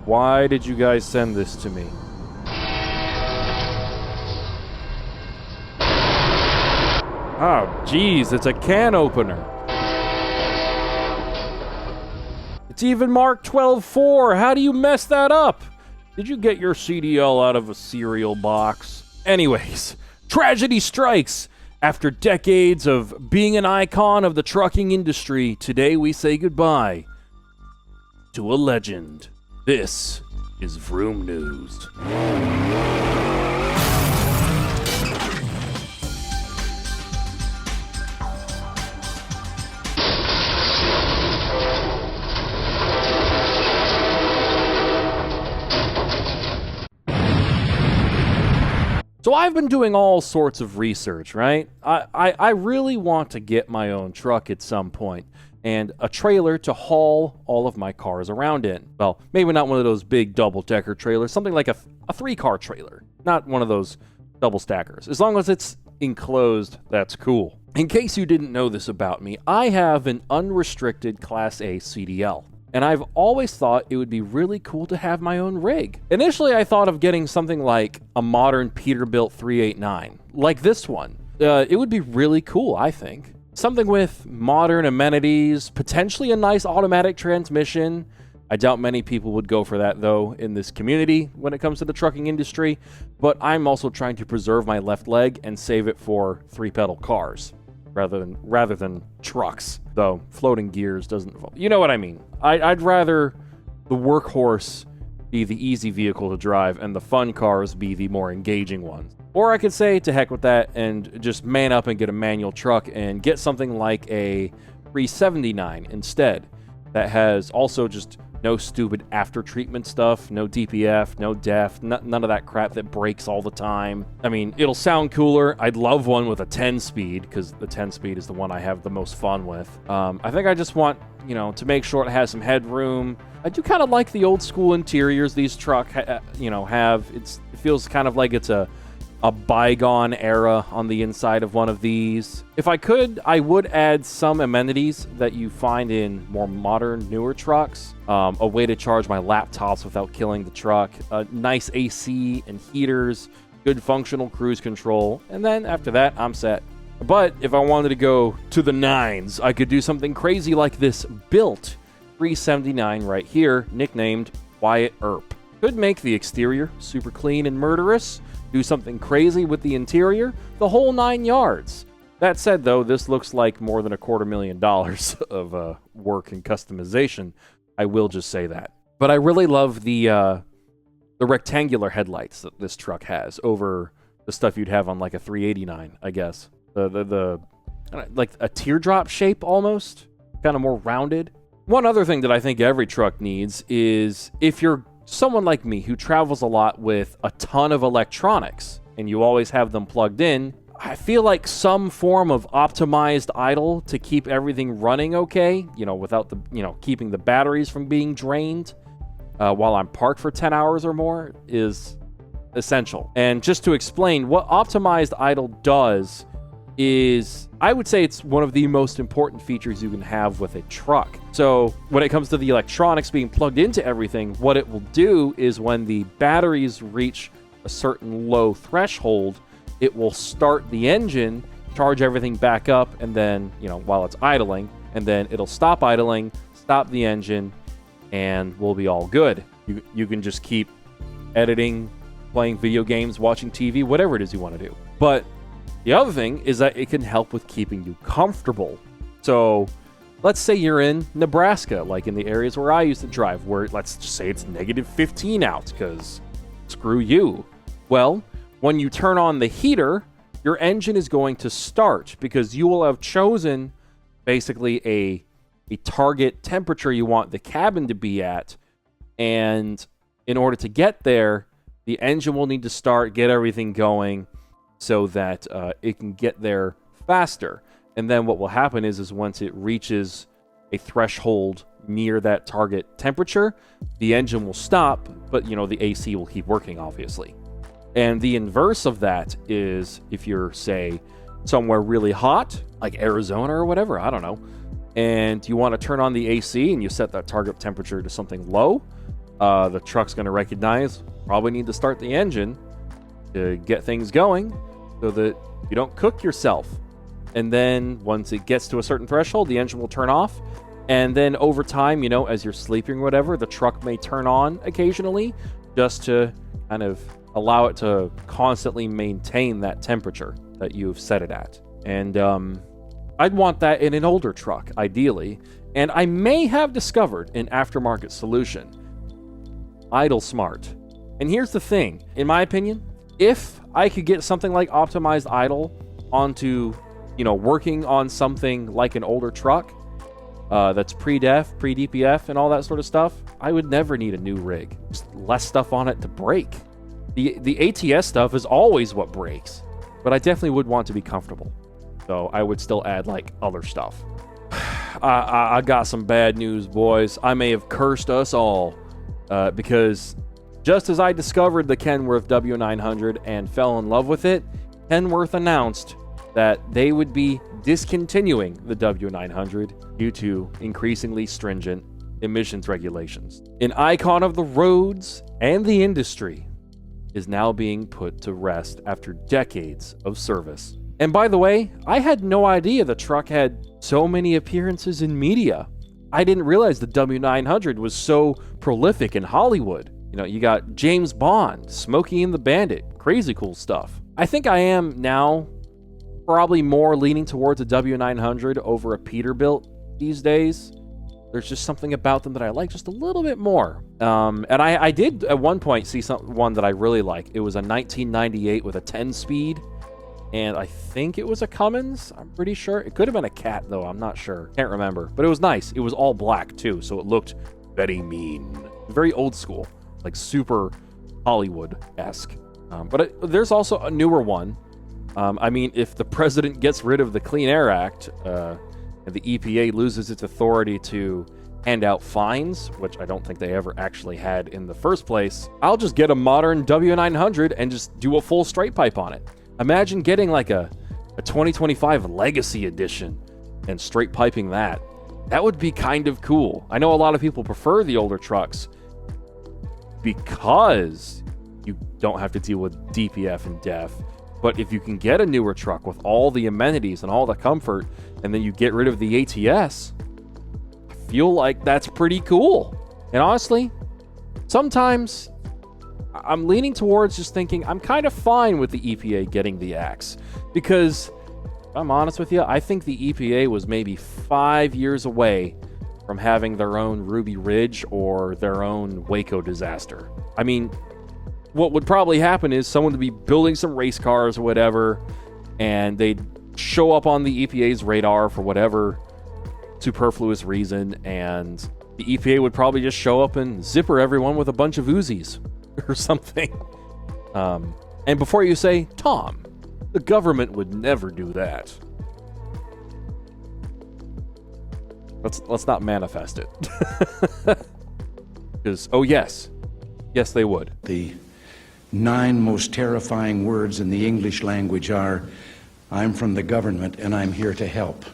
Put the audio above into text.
Why did you guys send this to me? Oh, geez, it's a can opener. It's even marked 12.4. How do you mess that up? Did you get your CDL out of a cereal box? Anyways, tragedy strikes. After decades of being an icon of the trucking industry, today we say goodbye to a legend. This is Vroom News. So I've been doing all sorts of research, right? I really want to get my own truck at some point, and a trailer to haul all of my cars around in. Well, maybe not one of those big double-decker trailers, something like a three-car trailer, not one of those double stackers. As long as it's enclosed, that's cool. In case you didn't know this about me, I have an unrestricted Class A CDL. And I've always thought it would be really cool to have my own rig. Initially, I thought of getting something like a modern Peterbilt 389, like this one. It would be really cool, I think. Something with modern amenities, potentially a nice automatic transmission. I doubt many people would go for that, though, in this community when it comes to the trucking industry. But I'm also trying to preserve my left leg and save it for three-pedal cars rather than trucks, though floating gears doesn't. You know what I mean? I'd rather the workhorse be the easy vehicle to drive and the fun cars be the more engaging ones. Or I could say to heck with that and just man up and get a manual truck and get something like a 379 instead that has also just no stupid after treatment stuff, no DPF, no DEF, none of that crap that breaks all the time. I mean, it'll sound cooler. I'd love one with a 10-speed because the 10-speed is the one I have the most fun with. I think I just want, to make sure it has some headroom. I do kind of like the old school interiors these trucks, have. It feels kind of like it's a bygone era on the inside of one of these. If I could, I would add some amenities that you find in more modern, newer trucks. A way to charge my laptops without killing the truck, nice AC and heaters, good functional cruise control, and then after that, I'm set. But if I wanted to go to the nines, I could do something crazy like this built 379 right here, nicknamed Quiet Earp. Could make the exterior super clean and murderous, do something crazy with the interior, the whole 9 yards. That said, though, this looks like more than $250,000 of work and customization. I will just say that. But I really love the rectangular headlights that this truck has over the stuff you'd have on like a 389, I guess. The like a teardrop shape almost, kind of more rounded. One other thing that I think every truck needs is if you're someone like me who travels a lot with a ton of electronics and you always have them plugged in, I feel like some form of optimized idle to keep everything running okay, without keeping the batteries from being drained while I'm parked for 10 hours or more is essential. And just to explain, what optimized idle does is, I would say it's one of the most important features you can have with a truck. So when it comes to the electronics being plugged into everything, what it will do is when the batteries reach a certain low threshold, it will start the engine, charge everything back up, and then, while it's idling, and then it'll stop idling, stop the engine, and we'll be all good. You can just keep editing, playing video games, watching TV, whatever it is you want to do. But the other thing is that it can help with keeping you comfortable. So let's say you're in Nebraska, like in the areas where I used to drive, where let's just say it's -15 out, because screw you. Well, when you turn on the heater, your engine is going to start because you will have chosen basically a target temperature you want the cabin to be at. And in order to get there, the engine will need to start, get everything going, so that it can get there faster. And then what will happen is once it reaches a threshold near that target temperature, the engine will stop, but the AC will keep working, obviously. And the inverse of that is if you're, say, somewhere really hot, like Arizona or whatever, I don't know, and you want to turn on the AC and you set that target temperature to something low, The truck's going to recognize, probably need to start the engine to get things going so that you don't cook yourself. And then once it gets to a certain threshold, the engine will turn off. And then over time, you know, as you're sleeping or whatever, the truck may turn on occasionally just to kind of allow it to constantly maintain that temperature that you've set it at. And I'd want that in an older truck, ideally. And I may have discovered an aftermarket solution. Idle Smart. And here's the thing, in my opinion, if I could get something like optimized idle onto, you know, working on something like an older truck that's pre-def, pre-DPF, and all that sort of stuff, I would never need a new rig. Just less stuff on it to break. The ATS stuff is always what breaks, but I definitely would want to be comfortable. So I would still add, like, other stuff. I got some bad news, boys. I may have cursed us all because just as I discovered the Kenworth W900 and fell in love with it, Kenworth announced that they would be discontinuing the W900 due to increasingly stringent emissions regulations. An icon of the roads and the industry is now being put to rest after decades of service. And by the way, I had no idea the truck had so many appearances in media. I didn't realize the W900 was so prolific in Hollywood. You know, you got James Bond, Smokey and the Bandit, crazy cool stuff. I think I am now probably more leaning towards a W900 over a Peterbilt these days. There's just something about them that I like just a little bit more. And I did at one point see one that I really like. It was a 1998 with a 10-speed. And I think it was a Cummins. I'm pretty sure. It could have been a Cat, though. I'm not sure. Can't remember. But it was nice. It was all black, too. So it looked very mean. Very old school. Like super Hollywood-esque. There's also a newer one. I mean, if the president gets rid of the Clean Air Act, and the EPA loses its authority to hand out fines, which I don't think they ever actually had in the first place, I'll just get a modern W900 and just do a full straight pipe on it. Imagine getting like a 2025 Legacy Edition and straight piping that. That would be kind of cool. I know a lot of people prefer the older trucks because you don't have to deal with DPF and DEF. But if you can get a newer truck with all the amenities and all the comfort, and then you get rid of the ATS, I feel like that's pretty cool. And honestly, sometimes I'm leaning towards just thinking I'm kind of fine with the EPA getting the axe. Because, if I'm honest with you, I think the EPA was maybe 5 years away from having their own Ruby Ridge or their own Waco disaster. I mean, what would probably happen is someone would be building some race cars or whatever, and they'd show up on the EPA's radar for whatever superfluous reason, and the EPA would probably just show up and zipper everyone with a bunch of Uzis or something. And before you say, Tom, the government would never do that. Let's not manifest it. Because, oh yes, they would. The 9 most terrifying words in the English language are, I'm from the government and I'm here to help.